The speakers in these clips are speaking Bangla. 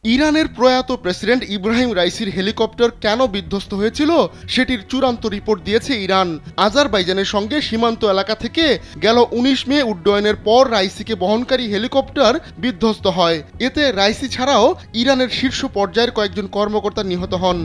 ইরানের প্রয়াত প্রেসিডেন্ট ইব্রাহিম রাইসির হেলিকপ্টার কেন বিধ্বস্ত হয়েছিল সেটির চূড়ান্ত রিপোর্ট দিয়েছে ইরান। আজারবাইজানের সঙ্গে সীমান্ত এলাকা থেকে গেল ১৯ মে উড্ডয়নের পর রাইসিকে বহনকারী হেলিকপ্টার বিধ্বস্ত হয়। এতে রাইসি ছাড়াও ইরানের শীর্ষ পর্যায়ের কয়েকজন কর্মকর্তা নিহত হন।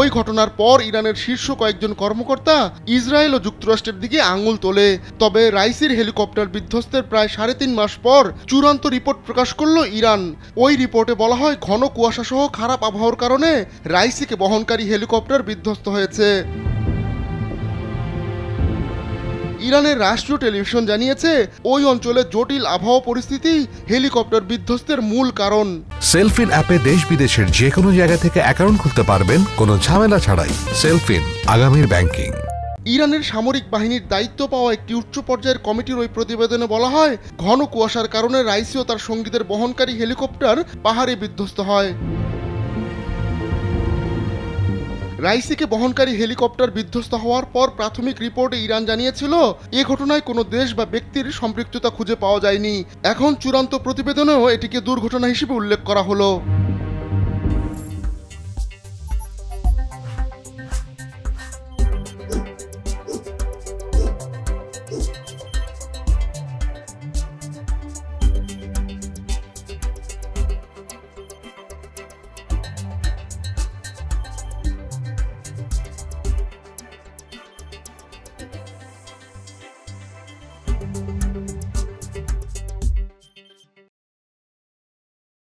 ওই ঘটনার পর ইরানের শীর্ষ কয়েকজন কর্মকর্তা ইসরায়েল ও যুক্তরাষ্ট্রের দিকে আঙুল তোলে। তবে রাইসির হেলিকপ্টার বিধ্বস্তের প্রায় ৩.৫ মাস পর চূড়ান্ত রিপোর্ট প্রকাশ করল ইরান। ওই রিপোর্টে বলা হয়, ঘন কুয়াশা সহ খারাপ আবহাওয়ার কারণে রাইসিকে বহনকারী হেলিকপ্টার বিধ্বস্ত হয়েছে। ইরানের রাষ্ট্রীয় টেলিভিশন জানিয়েছে, ওই অঞ্চলে জটিল আবহাওয়া পরিস্থিতি হেলিকপ্টার বিধ্বস্তের মূল কারণ। সেলফিন অ্যাপে দেশ বিদেশের যে কোনো জায়গা থেকে অ্যাকাউন্ট খুলতে পারবেন কোনো ঝামেলা ছাড়াই। সেলফিন, আগামীর ব্যাংকিং। ইরানের সামরিক বাহিনীর দায়িত্ব পাওয়া একটি উচ্চ পর্যায়ের কমিটির ওই প্রতিবেদনে বলা হয়, ঘন কুয়াশার কারণে রাইসি ও তার সঙ্গীদের বহনকারী হেলিকপ্টার পাহাড়ে বিধ্বস্ত হয়। রাইসিকে বহনকারী হেলিকপ্টার বিধ্বস্ত হওয়ার পর প্রাথমিক রিপোর্টে ইরান জানিয়েছিল, এ ঘটনায় কোনো দেশ বা ব্যক্তির সম্পৃক্ততা খুঁজে পাওয়া যায়নি। এখন চূড়ান্ত প্রতিবেদনেও এটিকে দুর্ঘটনা হিসেবে উল্লেখ করা হলো।